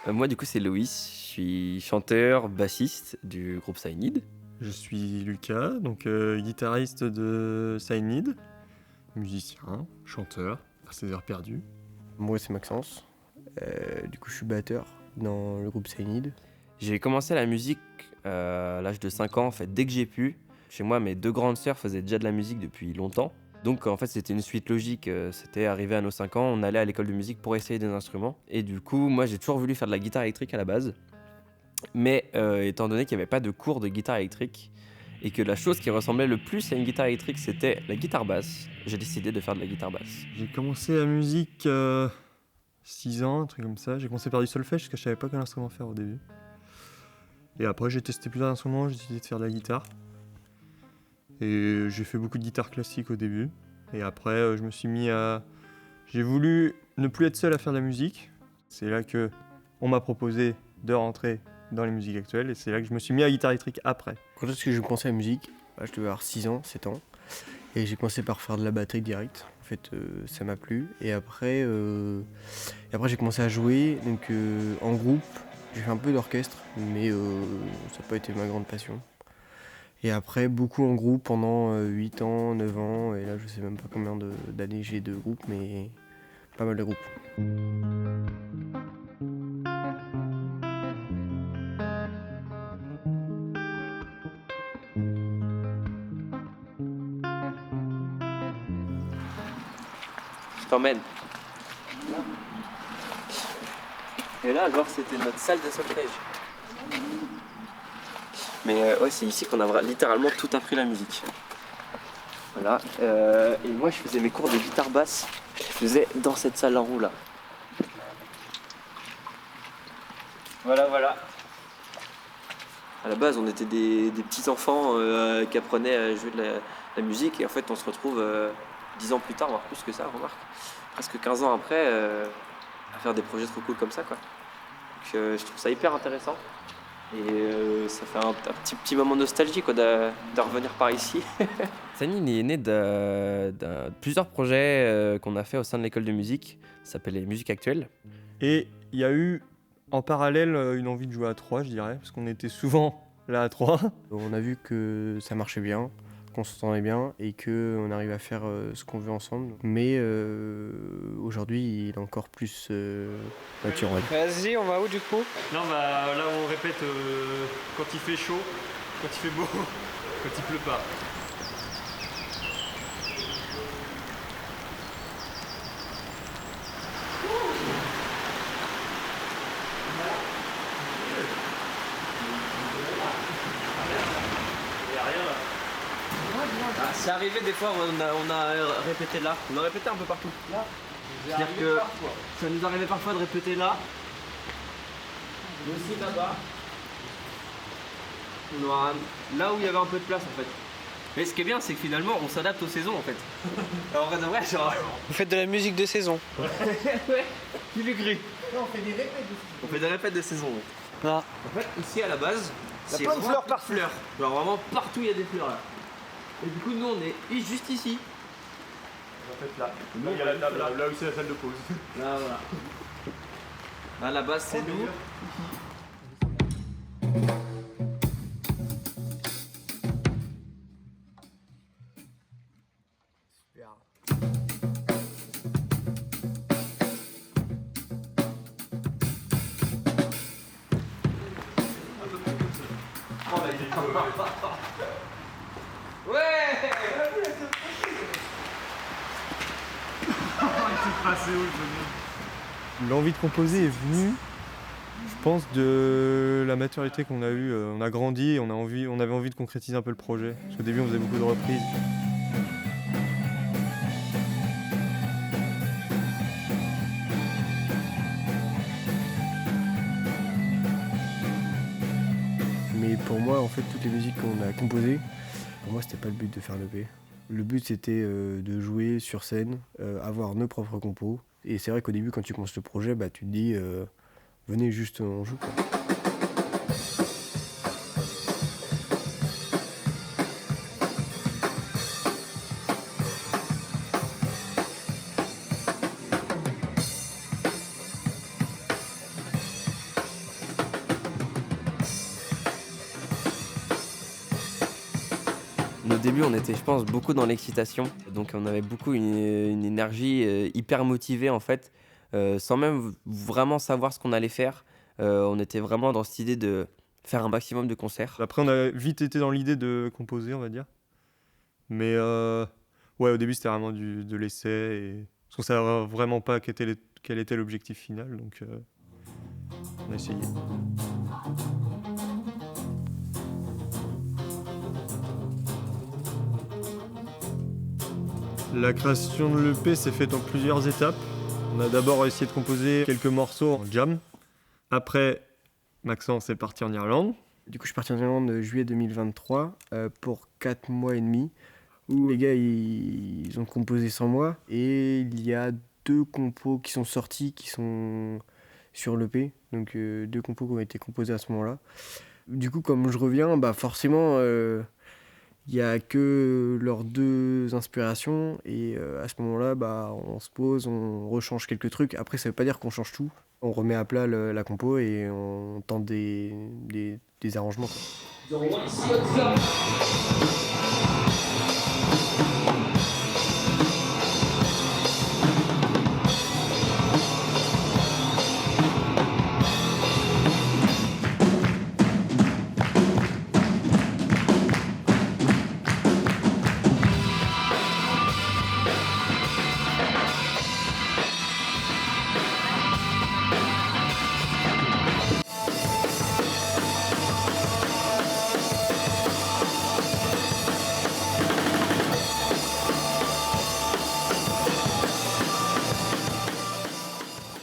Moi, du coup, c'est Loïs. Je suis chanteur, bassiste du groupe Cyanide. Je suis Lucas, donc guitariste de Cyanide, musicien, chanteur, à ses heures perdues. Moi, c'est Maxence. Du coup, je suis batteur dans le groupe Cyanide. J'ai commencé la musique à l'âge de 5 ans, en fait, dès que j'ai pu. Chez moi, mes deux grandes sœurs faisaient déjà de la musique depuis longtemps. Donc, en fait, c'était une suite logique. C'était arrivé à nos 5 ans, on allait à l'école de musique pour essayer des instruments. Et du coup, moi, j'ai toujours voulu faire de la guitare électrique à la base. Mais étant donné qu'il n'y avait pas de cours de guitare électrique et que la chose qui ressemblait le plus à une guitare électrique, c'était la guitare basse, j'ai décidé de faire de la guitare basse. J'ai commencé la musique 6 ans, un truc comme ça. J'ai commencé par du solfège parce que je savais pas quel instrument faire au début. Et après, j'ai testé plusieurs instruments, j'ai décidé de faire de la guitare. Et j'ai fait beaucoup de guitare classique au début. Et après, je me suis mis à... J'ai voulu ne plus être seul à faire de la musique. C'est là que on m'a proposé de rentrer dans les musiques actuelles. Et c'est là que je me suis mis à la guitare électrique après. Quand est-ce que j'ai commencé la musique? Je devais avoir 6 ans, 7 ans. Et j'ai commencé par faire de la batterie direct. En fait, ça m'a plu. Et après j'ai commencé à jouer donc, en groupe. J'ai fait un peu d'orchestre, mais ça n'a pas été ma grande passion. Et après, beaucoup en groupe pendant 8 ans, 9 ans. Et là, je sais même pas combien d'années j'ai de groupe, mais pas mal de groupes. Je t'emmène. Et là, genre, c'était notre salle de solfège. Mais ouais, c'est ici qu'on a littéralement tout appris la musique. Voilà. Et moi, je faisais mes cours de guitare basse. Je les faisais dans cette salle en roue là. Voilà, voilà. À la base, on était des petits enfants qui apprenaient à jouer de la musique. Et en fait, on se retrouve 10 ans plus tard, voire plus que ça, remarque. Presque 15 ans après, à faire des projets trop cool comme ça, quoi. Donc, je trouve ça hyper intéressant. Et ça fait un petit moment nostalgique quoi, de revenir par ici. Cyanide est né de plusieurs projets qu'on a fait au sein de l'école de musique. Ça s'appelle les musiques actuelles. Et il y a eu en parallèle une envie de jouer à 3, je dirais, parce qu'on était souvent là à 3. On a vu que ça marchait bien, qu'on s'entendait bien et qu'on arrivait à faire ce qu'on veut ensemble. Mais aujourd'hui, il est encore plus naturel. Vas-y, on va où du coup? Là, on va là où on répète quand il fait chaud, quand il fait beau, quand il pleut pas. C'est arrivé des fois, on a répété là. On a répété un peu partout. Là. C'est-à-dire que ça nous arrivait parfois de répéter là. Mais aussi là-bas. Là où il y avait un peu de place en fait. Mais ce qui est bien, c'est que finalement, on s'adapte aux saisons en fait. Alors, en vrai de vrai, genre. Vous faites de la musique de saison. Ouais, tu l'as cru. On fait des répètes de saison. On fait des répètes de saison, ouais. Là. En fait, ici à la base, c'est plein de fleurs par fleurs. Genre vraiment partout il y a des fleurs là. Et du coup, nous on est ici. En fait, là. Là, il y a la table, là où c'est la salle de pause. Là, voilà. Là, à la base, c'est nous. Ouais. L'envie de composer est venue, je pense, de la maturité qu'on a eue. On a grandi et on avait envie de concrétiser un peu le projet. Parce qu'au début, on faisait beaucoup de reprises. Mais pour moi, en fait, toutes les musiques qu'on a composées, pour moi, c'était pas le but de faire l'EP. Le but, c'était de jouer sur scène, avoir nos propres compos. Et c'est vrai qu'au début, quand tu commences le projet, bah, tu te dis, venez juste, on joue, quoi. début, on était, je pense, beaucoup dans l'excitation. Donc on avait beaucoup une énergie hyper motivée en fait, sans même vraiment savoir ce qu'on allait faire. On était vraiment dans cette idée de faire un maximum de concerts. Après, on a vite été dans l'idée de composer, on va dire. Mais ouais, au début, c'était vraiment de l'essai. Parce qu'on savait vraiment pas quel était l'objectif final. Donc on a essayé. La création de l'EP s'est faite en plusieurs étapes. On a d'abord essayé de composer quelques morceaux en jam. Après, Maxence est parti en Irlande. Du coup, je suis parti en Irlande en juillet 2023 pour 4 mois et demi, où les gars, ils ont composé sans moi. Et il y a 2 compos qui sont sortis, qui sont sur l'EP. Donc 2 compos qui ont été composés à ce moment-là. Du coup, comme je reviens, bah forcément, il n'y a que leurs 2 inspirations. Et à ce moment-là, bah, on se pose, on rechange quelques trucs. Après, ça ne veut pas dire qu'on change tout. On remet à plat la compo et on tente des arrangements, quoi.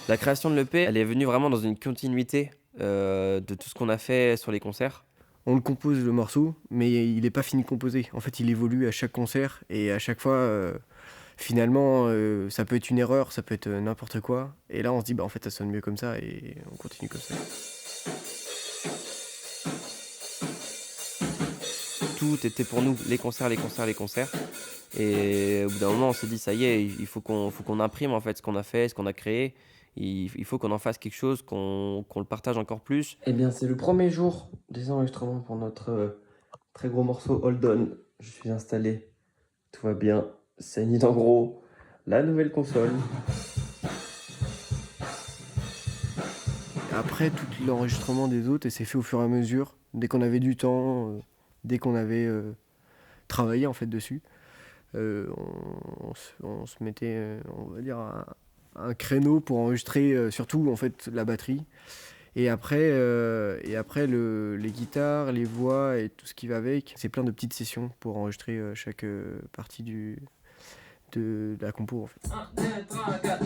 La création de l'EP, elle est venue vraiment dans une continuité de tout ce qu'on a fait sur les concerts. On le compose le morceau, mais il n'est pas fini de composer. En fait, il évolue à chaque concert et à chaque fois, finalement, ça peut être une erreur, ça peut être n'importe quoi. Et là, on se dit, bah en fait, ça sonne mieux comme ça et on continue comme ça. Tout était pour nous, les concerts. Et au bout d'un moment, on s'est dit, ça y est, il faut qu'on imprime en fait ce qu'on a fait, ce qu'on a créé. Il faut qu'on en fasse quelque chose, qu'on le partage encore plus. Eh bien, c'est le premier jour des enregistrements pour notre très gros morceau Hold On. Je suis installé, tout va bien. Saignit en gros, la nouvelle console. Après, tout l'enregistrement des autres, et c'est fait au fur et à mesure. Dès qu'on avait du temps, dès qu'on avait travaillé en fait dessus, on se mettait, on va dire, un créneau pour enregistrer surtout en fait la batterie. Et après les guitares, les voix et tout ce qui va avec, c'est plein de petites sessions pour enregistrer chaque partie de la compo en fait. 1, 2, 3, 4.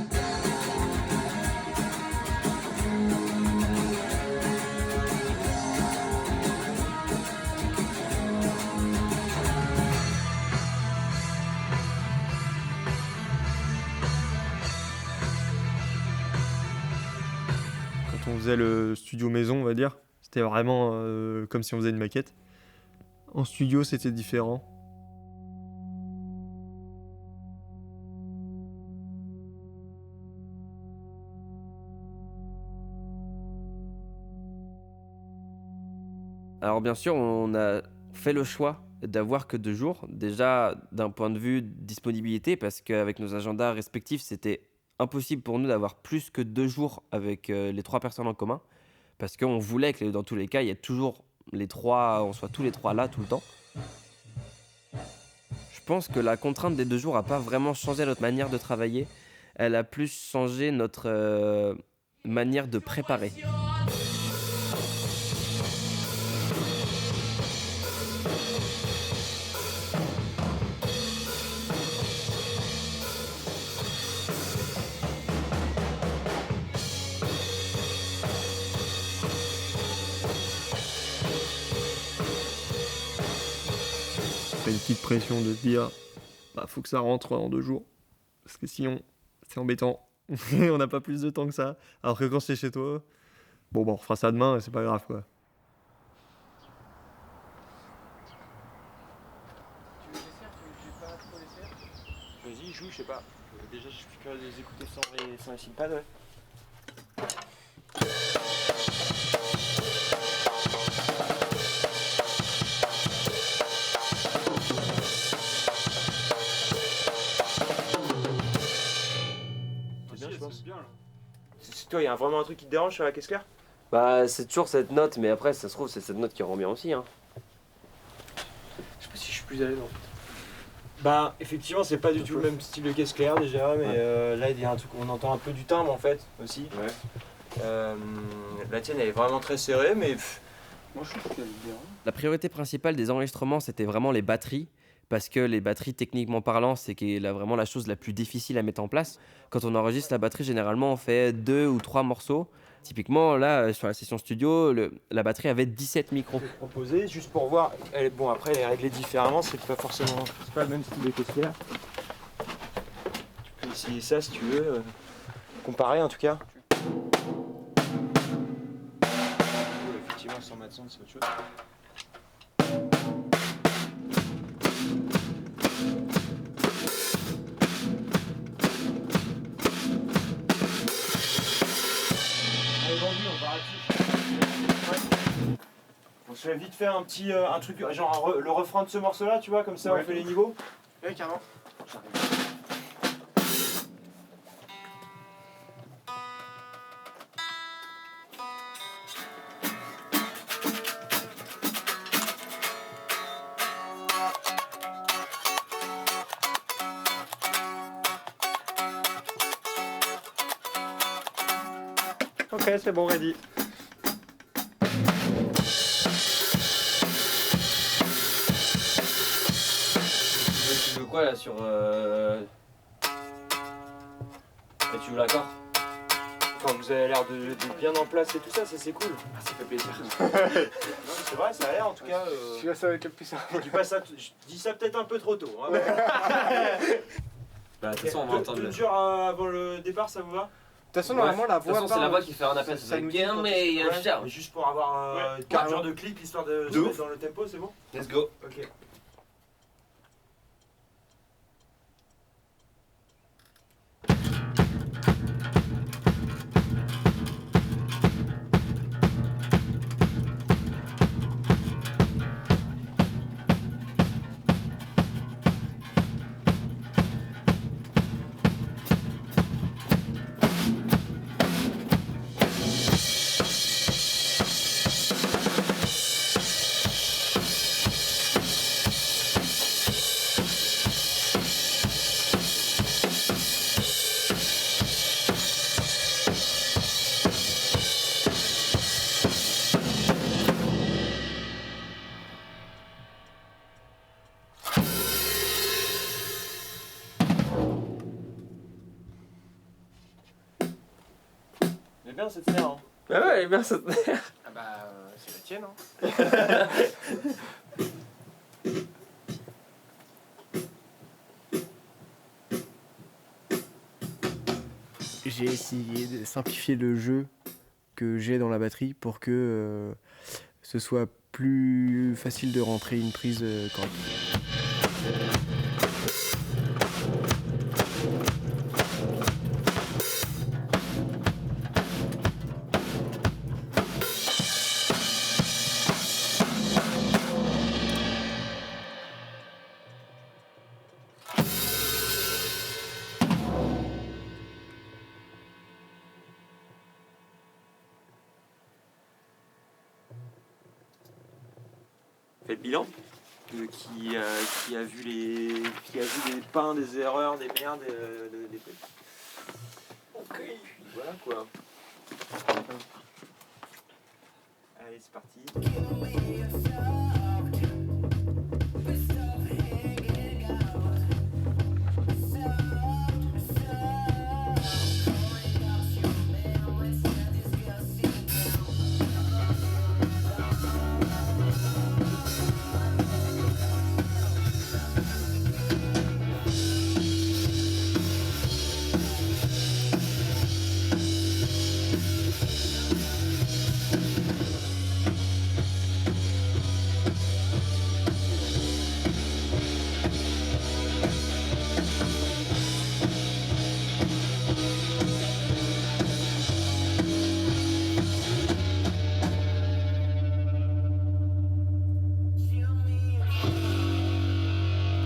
Quand on faisait le studio maison, on va dire, c'était vraiment comme si on faisait une maquette. En studio, c'était différent. Alors bien sûr, on a fait le choix d'avoir que 2 jours. Déjà, d'un point de vue disponibilité, parce qu'avec nos agendas respectifs, c'était impossible pour nous d'avoir plus que 2 jours avec les 3 personnes en commun. Parce qu'on voulait que dans tous les cas, il y ait toujours les 3, on soit tous les 3 là tout le temps. Je pense que la contrainte des 2 jours n'a pas vraiment changé notre manière de travailler. Elle a plus changé notre manière de préparer. T'as une petite pression de se dire, bah faut que ça rentre en 2 jours. Parce que sinon, c'est embêtant. On n'a pas plus de temps que ça. Alors que quand c'est chez toi, bon, on refera ça demain et c'est pas grave quoi. Tu veux des cerfs, tu veux pas trop les cerfs? Vas-y, joue, je sais pas. Déjà, je suis curieux de les écouter sans les synthpads, ouais. Toi, il y a vraiment un truc qui te dérange sur la caisse claire? Bah, c'est toujours cette note, mais après, ça se trouve, c'est cette note qui rend bien aussi. Hein. Je sais pas si je suis plus à l'aise en fait. Bah, effectivement, c'est pas du tout le même style de caisse claire déjà, mais là, il y a un truc, on entend un peu du timbre en fait aussi. Ouais. La tienne, elle est vraiment très serrée, mais Moi, je trouve qu'elle est bien. La priorité principale des enregistrements, c'était vraiment les batteries. Parce que les batteries, techniquement parlant, c'est vraiment la chose la plus difficile à mettre en place. Quand on enregistre la batterie, généralement, on fait 2 ou 3 morceaux. Typiquement, là, sur la session studio, la batterie avait 17 micros. je vais te proposer juste pour voir. Bon, après, elle est réglée différemment, c'est pas forcément. C'est pas le même style de caisse claire. Tu peux essayer ça si tu veux. Comparer en tout cas. Effectivement, sans mettre son, c'est autre chose. Allez, vendu, on va arrêter. On se fait vite faire un truc, genre le refrain de ce morceau-là, tu vois, comme ça on fait les niveaux. Ouais, carrément. Ok, c'est bon, ready. Tu veux quoi là sur. Et tu veux l'accord? Enfin, vous avez l'air de bien en place et tout ça, ça c'est cool. Ah, ça fait plaisir. Non, mais c'est vrai, ça a l'air en tout cas. Celui-là, ça va être le plus simple. Je dis pas ça, je dis ça peut-être un peu trop tôt. Hein, Bah, de toute façon, on va entendre. Te jure, avant le départ, ça vous va? De toute façon, normalement, la De toute voix. façon, c'est la voix qui fait un appel. ça nous dit Bien, quand mais il y a Ouais, un cher. mais juste pour avoir 4 carrément. genres de clips histoire de se ouf. mettre dans le tempo, c'est bon? Let's go. Ok. Elle est bien cette snare, hein. Bah ouais, elle est bien cette. Ah bah, c'est la tienne, hein. J'ai essayé de simplifier le jeu que j'ai dans la batterie pour que ce soit plus facile de rentrer une prise correcte. Fait le bilan de qui a vu des pains, des erreurs, des merdes, des trucs. Ok, voilà quoi. Allez, c'est parti.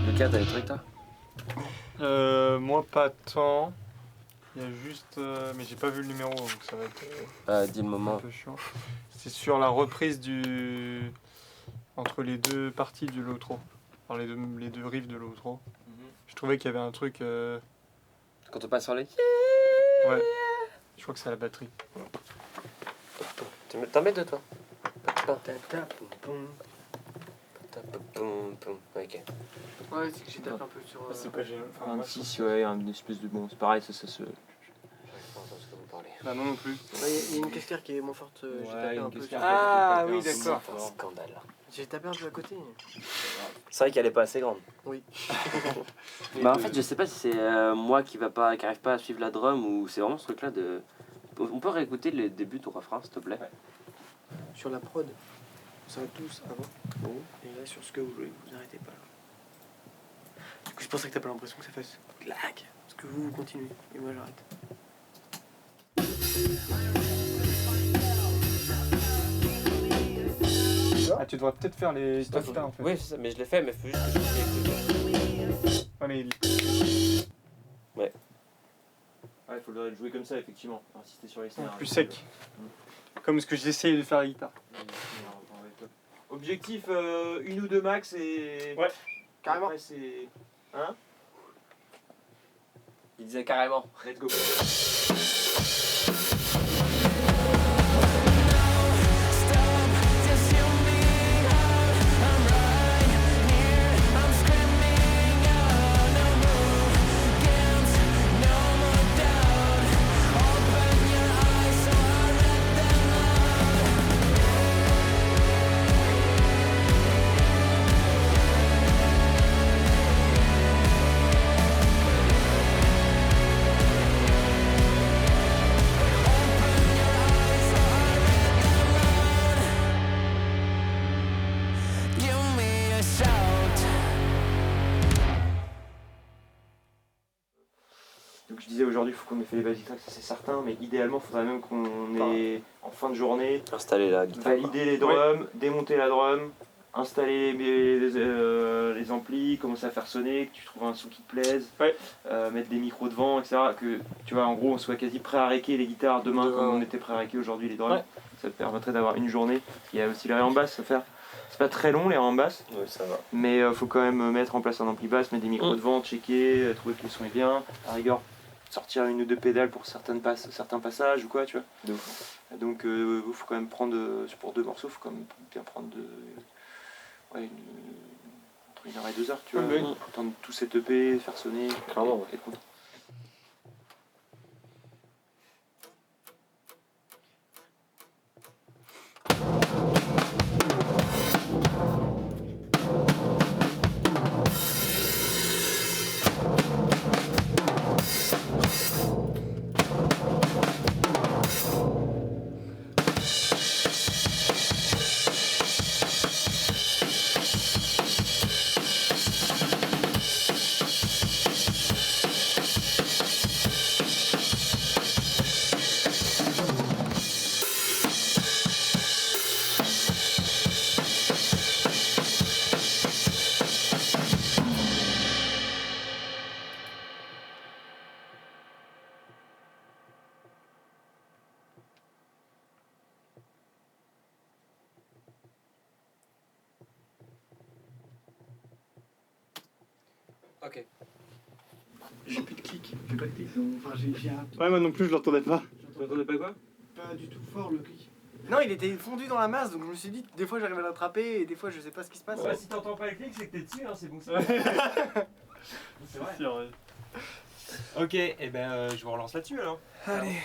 Le 4, t'as des trucs toi? Moi, pas tant. Il y a juste. Mais j'ai pas vu le numéro, donc ça va être Dis le un moment. peu chiant. C'est sur la reprise du. Entre les deux parties du l'outro. Enfin, les deux riffs de l'outro. Je trouvais qu'il y avait un truc. Quand on passe sur les. Ouais. Je crois que c'est à la batterie. T'en mets deux, toi. Ok. Ouais, c'est que j'ai tapé un peu sur. C'est pas génial. Enfin, Un moi, 6, ouais, une espèce de bon. C'est pareil, ça se. Bah, non, non plus. Il y a une caisse claire qui est moins forte. J'ai tapé un peu. Ah oui, d'accord. Scandale. J'ai tapé un peu à côté. C'est vrai qu'elle est pas assez grande. Oui. Bah en fait je sais pas si c'est moi qui arrive pas à suivre la drum ou c'est vraiment ce truc là de. On peut réécouter le début du refrain s'il te plaît. Sur la prod, ça va tous avant. Et là, sur ce que vous jouez, vous n'arrêtez pas là. Du coup, c'est pour ça que t'as pas l'impression que ça fasse clac. Parce que vous continuez. Et moi, j'arrête. Ah, tu devrais peut-être faire les stuff là en fait. Oui c'est ça, mais je l'ai fait mais faut juste que je Ouais, mais Ouais, il faut le jouer comme ça, effectivement. Insister sur les snares. plus sec. Comme ce que j'essaye de faire à la guitare. Objectif, une ou deux max et. Ouais. Carrément. Après, c'est. Hein? Il disait carrément. Let's go. Donc je disais aujourd'hui, il faut qu'on ait fait les basic tracks, ça c'est certain, mais idéalement, il faudrait même qu'on ait en fin de journée Installer la guitare. validé les drums, démonter la drum, installer les amplis, commencer à faire sonner, que tu trouves un son qui te plaise, mettre des micros devant, etc. Que tu vois, en gros, on soit quasi prêt à raquer les guitares demain comme on était prêt à raquer aujourd'hui les drums. Ouais. Ça te permettrait d'avoir une journée. Il y a aussi les en basse à faire. C'est pas très long les en basse, Oui ça va. mais faut quand même mettre en place un ampli basse, mettre des micros devant, checker, trouver que le son est bien, à rigueur sortir une ou deux pédales pour certains passages ou quoi, tu vois. De ouf. Donc faut quand même prendre, pour deux morceaux, faut quand même bien prendre entre 1 heure et 2 heures, tu vois. Oui. Entendre tout cet EP, faire sonner, Clairement, ouais. être content. Ok. J'ai plus de clic. J'ai pas de clic. Enfin, j'ai un. Ouais, moi non plus, je l'entendais pas. Tu entendais pas quoi? Pas du tout fort le clic. Non, il était fondu dans la masse, donc je me suis dit, des fois j'arrive à l'attraper et des fois je sais pas ce qui se passe. Si t'entends pas le clic, c'est que t'es dessus, hein, c'est bon. C'est vrai. Sûr, ouais. Ok, et ben je vous relance là-dessus alors. Allez.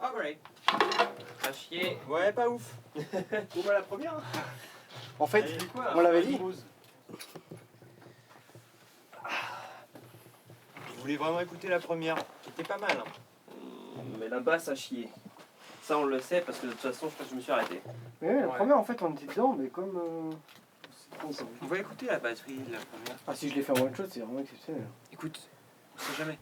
Alright. À chier. Ouais, pas ouf. Bon, bah la première. En fait, Elle dit quoi, on l'avait la dit. pause. Je voulais vraiment écouter la première. C'était pas mal. Hein. Mais la basse a chier. Ça, on le sait parce que de toute façon, je crois que je me suis arrêté. Mais ouais, la Ouais. première, en fait, on était dedans, mais comme. C'est trop ça. On va écouter la batterie de la première. Ah, si je l'ai fait en one shot, c'est vraiment exceptionnel. Écoute, on sait jamais.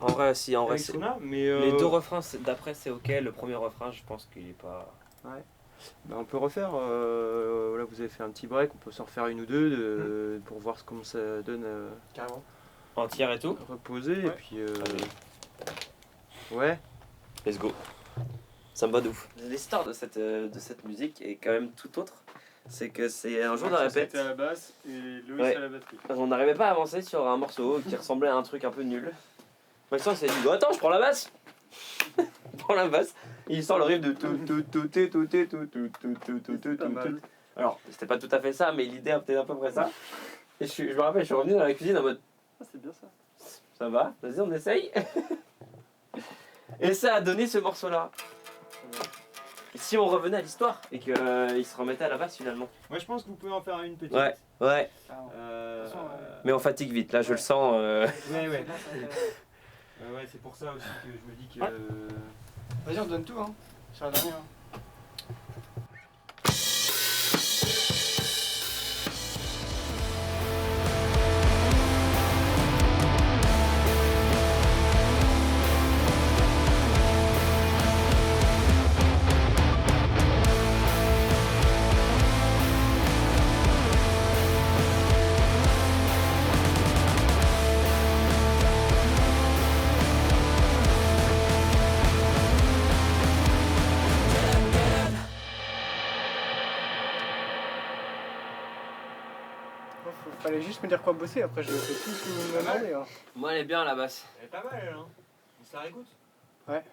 En vrai, si, en vrai, Avec c'est. Sona, mais Les deux refrains, d'après, c'est ok. Le premier refrain, je pense qu'il est pas. bah, on peut refaire. Là, vous avez fait un petit break. On peut s'en refaire une ou deux pour voir comment ça donne Carrément. Entière et tout. reposer. Et Ouais. puis. Ouais. Let's go. Ça me va de ouf. L'histoire de cette musique est quand même tout autre. C'est que c'est un jour de répète. à la basse et Loïs Ouais. à la batterie. On n'arrivait pas à avancer sur un morceau qui ressemblait à un truc un peu nul. Maxence s'est dit bon, attends, je prends la basse. Il prend la basse. Et il sort le riff de tout tout tout tout tout tout tout tout tout tout tout tout tout. Alors, c'était pas tout à fait ça, mais l'idée était à peu près ça. Et je me rappelle, je suis revenu dans la cuisine en mode Ah, c'est bien ça. ça va, vas-y, on essaye. Et ça a donné ce morceau-là. Et si on revenait à l'histoire et qu'il se remettait à la basse finalement. Moi, je pense que vous pouvez en faire une petite. Ouais, ouais. Euh, Mais on fatigue vite, là je le sens. Ouais, ouais. Ouais, c'est pour ça aussi que je me dis que. Vas-y, on donne tout, hein. Sur la dernière. Fallait juste me dire quoi bosser, après je fais tout ce que vous me demandez. Hein. Moi elle est bien la basse. Elle est pas mal, elle, hein. On se la réécoute. Ouais.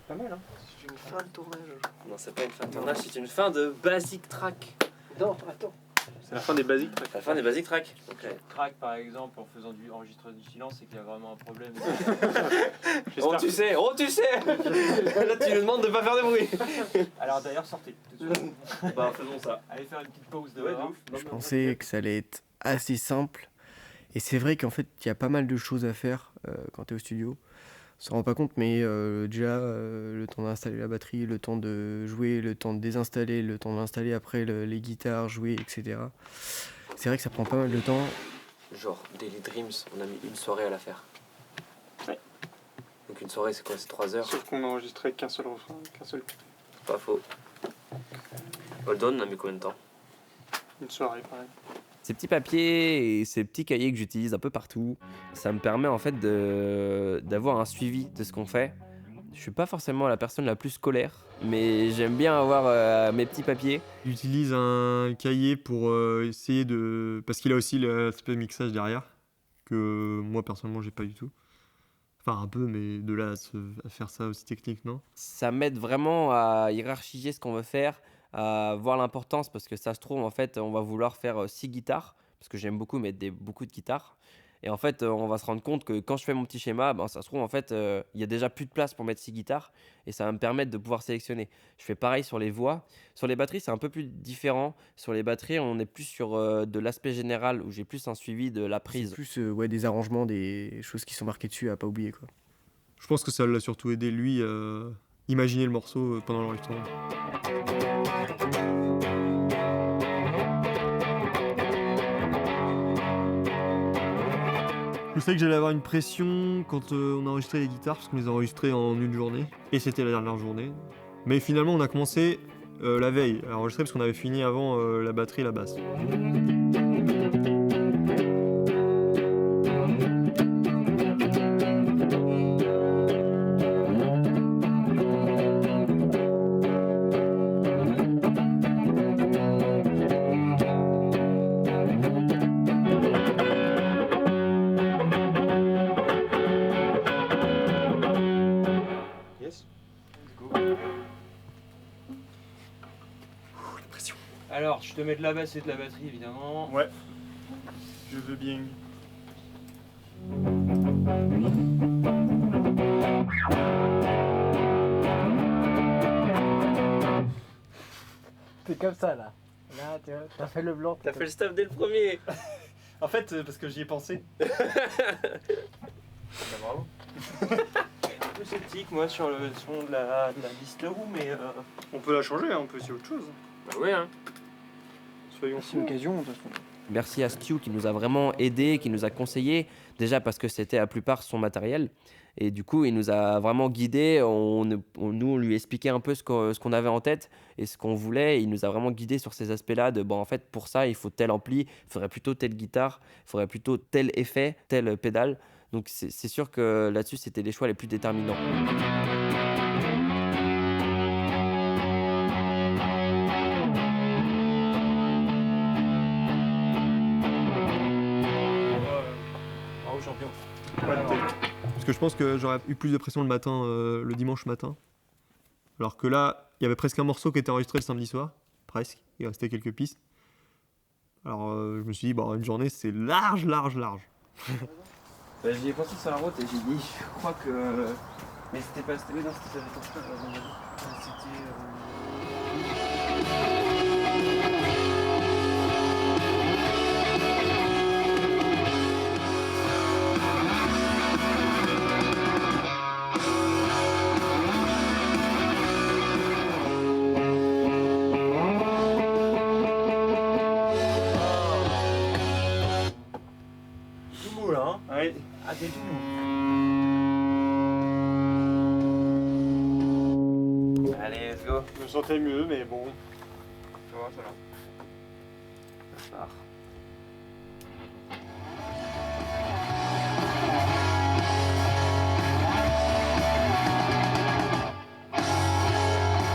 Pas mal, hein. C'est une fin de tournage. Non, c'est pas une fin de tournage, c'est une fin de basic track. Non, attends. C'est la fin des basiques. La fin des basic tracks. Ok. Track par exemple en faisant du enregistrement du silence, c'est qu'il y a vraiment un problème. Oh tu sais, oh tu sais. Là tu nous demandes de pas faire de bruit. Alors d'ailleurs, sortez tout de suite. Bah faisons ça. Allez faire une petite pause Ouais, de dehors. ouf. Je pensais que ça allait être assez simple. Et c'est vrai qu'en fait, il y a pas mal de choses à faire quand tu es au studio. On s'en rend pas compte, mais déjà, le temps d'installer la batterie, le temps de jouer, le temps de désinstaller, le temps d'installer après les guitares, jouer, etc. C'est vrai que ça prend pas mal de temps. Genre Daily Dreams, on a mis une soirée à la faire. Ouais. Donc une soirée c'est quoi, c'est 3 heures? Sauf qu'on a enregistré qu'un seul refrain, qu'un seul couplet. Pas faux. Hold on, on a mis combien de temps? Une soirée, pareil. Ces petits papiers et ces petits cahiers que j'utilise un peu partout, ça me permet en fait d'avoir un suivi de ce qu'on fait. Je suis pas forcément la personne la plus scolaire, mais j'aime bien avoir mes petits papiers. J'utilise un cahier pour essayer de... Parce qu'il a aussi l'aspect mixage derrière, que moi personnellement j'ai pas du tout. Enfin un peu, mais de là à faire ça aussi technique, non? Ça m'aide vraiment à hiérarchiser ce qu'on veut faire, à voir l'importance, parce que ça se trouve en fait on va vouloir faire 6 guitares, parce que j'aime beaucoup mettre beaucoup de guitares. Et en fait, on va se rendre compte que quand je fais mon petit schéma, ben, ça se trouve en fait, il y a déjà plus de place pour mettre 6 guitares et ça va me permettre de pouvoir sélectionner. Je fais pareil sur les voix. Sur les batteries, c'est un peu plus différent. Sur les batteries, on est plus sur de l'aspect général où j'ai plus un suivi de la prise. Plus ouais, des arrangements, des choses qui sont marquées dessus à pas oublier, quoi. Je pense que ça l'a surtout aidé lui à imaginer le morceau pendant l'enregistrement. Je sais que j'allais avoir une pression quand on a enregistré les guitares, parce qu'on les a enregistrées en une journée, et c'était la dernière journée. Mais finalement, on a commencé la veille à enregistrer, parce qu'on avait fini avant la batterie et la basse. Alors, je te mets de la basse et de la batterie évidemment. Ouais, je veux bien. T'es comme ça là. Là, tu vois, t'as fait le blanc. T'as fait le stuff dès le premier. En fait, parce que j'y ai pensé. Bravo. Un peu sceptique moi sur le son de la Distoroo, mais On peut la changer, hein, on peut essayer autre chose. bah ouais hein. Soyons C'est l'occasion de toute façon. Merci à Stu qui nous a vraiment aidé, qui nous a conseillé, déjà parce que c'était la plupart son matériel. Et du coup, il nous a vraiment guidés. Nous, on lui expliquait un peu ce qu'on avait en tête et ce qu'on voulait. Et il nous a vraiment guidés sur ces aspects-là de, bon, en fait, pour ça, il faut tel ampli, il faudrait plutôt telle guitare, il faudrait plutôt tel effet, telle pédale. Donc, c'est sûr que là-dessus, c'était les choix les plus déterminants. Bravo champion. Parce que je pense que j'aurais eu plus de pression le matin, le dimanche matin. Alors que là, il y avait presque un morceau qui était enregistré le samedi soir. Presque. Il restait quelques pistes. Alors je me suis dit, bon, une journée, c'est large. Bah, j'y ai pensé sur la route et j'ai dit, je crois que. Mais c'était pas. C'était non, c'était Tout mou là hein. Ouais. Ah t'es tout mou. Allez, let's go. Je me sentais mieux, mais bon. Tu vois, ça là. Ça part.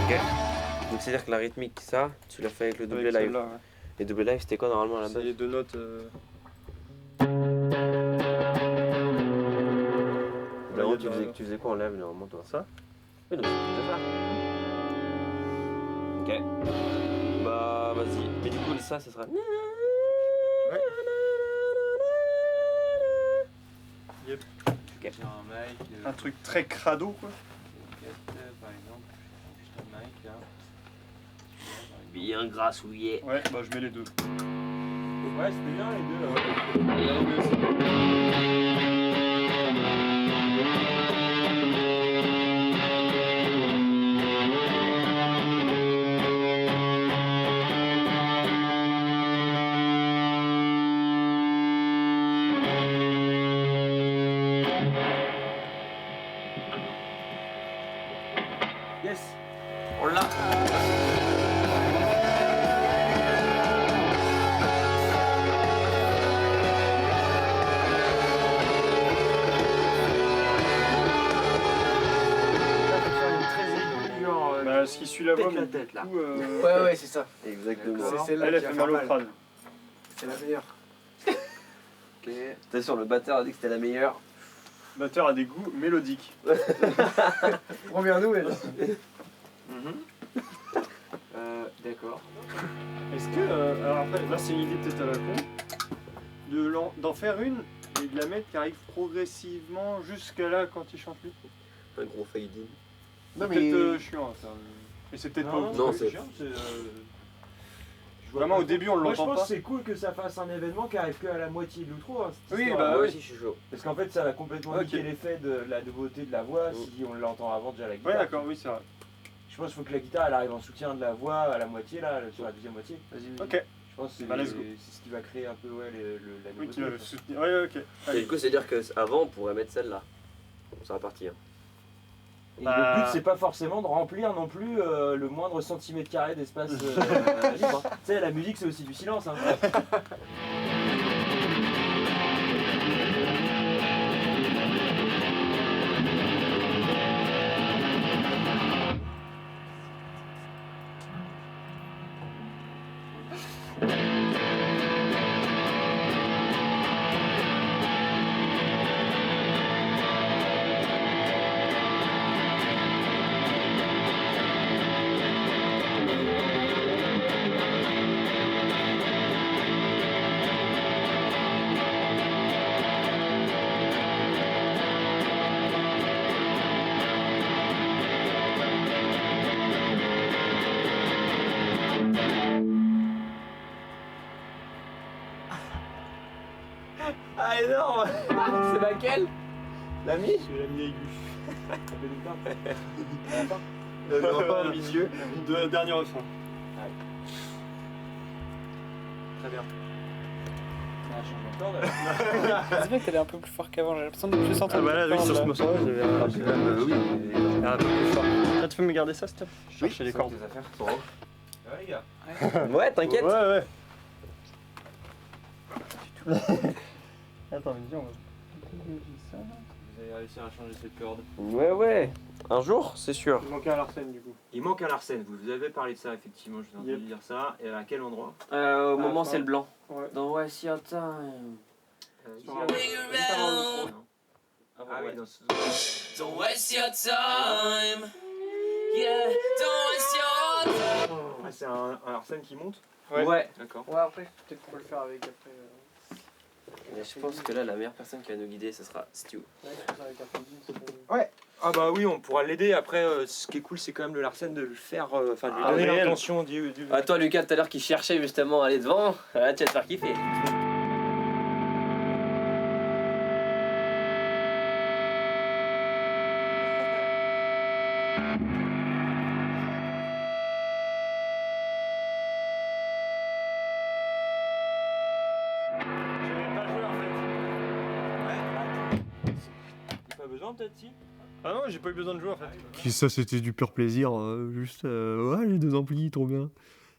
Ok. Donc c'est-à-dire que la rythmique, ça, tu l'as fait avec le double Avec live. celle-là, ouais. Et double live, c'était quoi normalement à la C'est base? les deux notes. Normalement, tu faisais quoi en live normalement toi? Ça? Oui, donc c'était ça. Ok. Bah vas-y. Mais du coup ça sera. Yep. Ok. J'ai un mic. Un truc très crado, quoi. Par exemple. Juste un mic là. Bien grassouillé. Ouais, bah je mets les deux. Ouais c'était bien les deux là. Il y a les deux aussi. Yes. On l'a. Bah, ce qui suit la voix, Pète la mais tête, du là. coup, Ouais, c'est ça. Exactement. C'est celle-là elle qui fait va mal faire au crâne. C'est la meilleure. Ok. T'es sûr, le batteur a dit que c'était la meilleure. Le batteur a des goûts mélodiques. Première nouvelle. D'accord. Est-ce que, alors après, là c'est une idée peut-être à la con, d'en faire une et de la mettre qui arrive progressivement jusqu'à là quand il chante lui. Un gros fade-in. Non, C'est peut-être chiant ça. Et c'est peut-être pas Non, ouf. non, c'est c'est- chiant, c'est. Vraiment au début on Moi je l'entend pense pas. que c'est cool que ça fasse un événement qui arrive que à la moitié de l'outro. Hein, cette Oui, histoire. bah Moi oui. aussi, je suis chaud. Parce qu'en fait ça va complètement Ok. niquer l'effet de la nouveauté de la voix Mm. si on l'entend avant déjà la guitare. Ouais d'accord, oui c'est vrai. Je pense qu'il faut que la guitare elle arrive en soutien de la voix à la moitié là, sur la deuxième moitié. Ok. Je pense que c'est Bah, let's go. c'est ce qui va créer un peu la Oui, nouveauté. tu vas le soutenir. Ouais, ok. Et du coup, c'est-à-dire qu'avant, on pourrait mettre celle-là. Ça va partir. Et Bah- le but, c'est pas forcément de remplir non plus le moindre centimètre carré d'espace libre. Tu sais, la musique, c'est aussi du silence. Hein. Ah, énorme. C'est laquelle? La mi? C'est la mi aiguë. À la fin. Au milieu. Dernier refrain. Très bien. Ça a changé encore là. C'est vrai que t'allais un peu plus fort qu'avant, j'ai l'impression de plus entendre. Ah bah là, oui, les sur ce cordes, morceau, j'avais un peu plus fort. Ah, tu peux me garder ça, s'il te plaît? Je cherchais les cordes. Tes affaires sont hautes. Ouais, les gars. Ouais, t'inquiète. Ouais, ouais. Attends, mais dis, on va. Vous allez réussir à changer cette corde. Ouais. Un jour, c'est sûr. Il manquait un Larsen du coup. Il manque un Larsen, vous avez parlé de ça effectivement, je vous ai entendu Yep. dire ça. Et à quel endroit? Au moment, fin. c'est le blanc. Ouais. Dans What's Your Time. Juste avant le micro, non? Ah oui, dans ce... Don't waste your time. Yeah, don't waste your time. Ah, c'est un Larsen qui monte? Ouais. D'accord. Ouais, après, peut-être qu'on peut le faire avec après. Et je pense que là, la meilleure personne qui va nous guider, ce sera Stu. Ouais, je pense avec Arpeggi, Ah bah oui, on pourra l'aider. Après, ce qui est cool, c'est quand même le Larsen de le faire, enfin de lui Ah, donner réel. l'intention du... Ah, toi, Lucas, tout à l'heure, qui cherchait justement à aller devant, là, tu vas te faire kiffer. J'avais pas joué en fait. Pas besoin peut-être si? Ah non, j'ai pas eu besoin de jouer en fait. Ça, c'était du pur plaisir. Juste, ouais, j'ai 2 amplis, trop bien.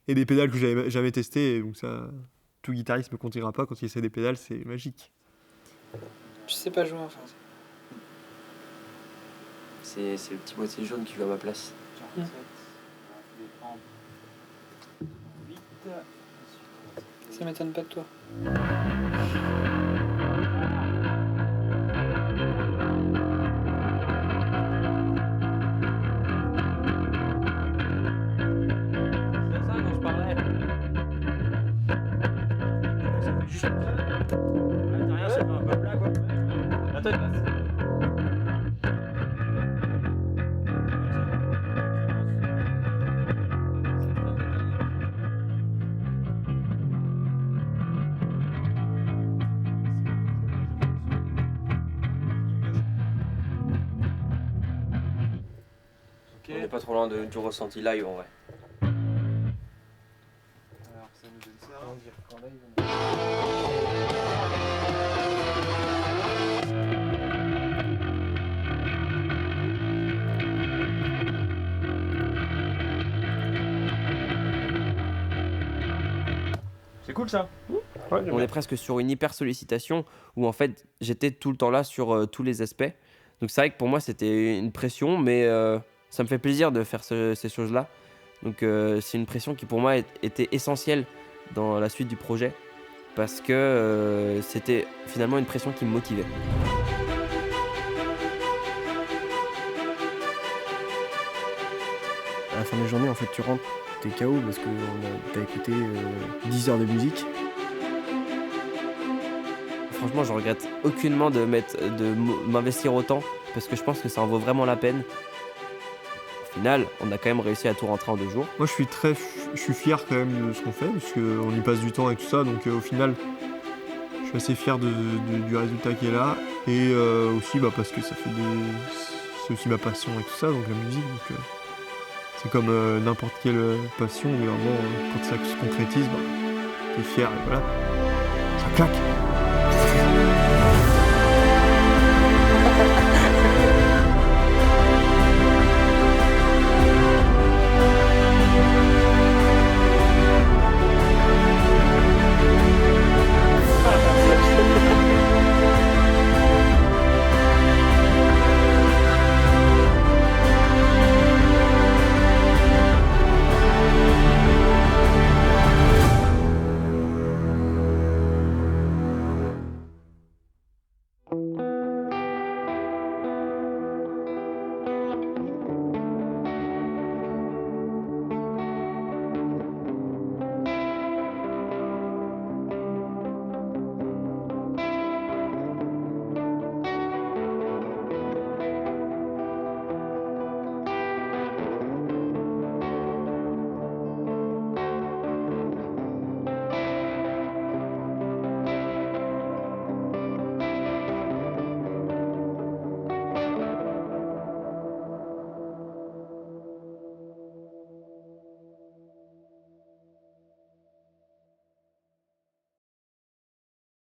Et des pédales que j'avais jamais testées. Donc ça, tout guitariste me contredira pas quand il essaie des pédales, c'est magique. Tu sais pas jouer en fait. C'est le petit boîtier jaune qui va à ma place. Ça m'étonne pas de toi. C'est ça dont je parlais. T'as rien, ça fait un peu plat quoi. Attends, il passe. On n'est pas trop loin du ressenti live en vrai. Alors ça nous donne ça. On dirait qu'en live, c'est cool ça. On est presque sur une hyper sollicitation où en fait j'étais tout le temps là sur tous les aspects. Donc c'est vrai que pour moi c'était une pression, mais ça me fait plaisir de faire ces choses-là. Donc c'est une pression qui pour moi était essentielle dans la suite du projet parce que c'était finalement une pression qui me motivait. À la fin de la journée, en fait, tu rentres, t'es KO parce que t'as écouté 10 heures de musique. Franchement, je regrette aucunement de m'investir autant parce que je pense que ça en vaut vraiment la peine. Au final, on a quand même réussi à tout rentrer en 2 jours. Moi, je suis fier quand même de ce qu'on fait, parce qu'on y passe du temps et tout ça, donc au final, je suis assez fier du résultat qui est là, et aussi parce que c'est aussi ma passion et tout ça, donc la musique, donc c'est comme n'importe quelle passion, où vraiment, quand ça se concrétise, t'es fier, et voilà. Ça claque.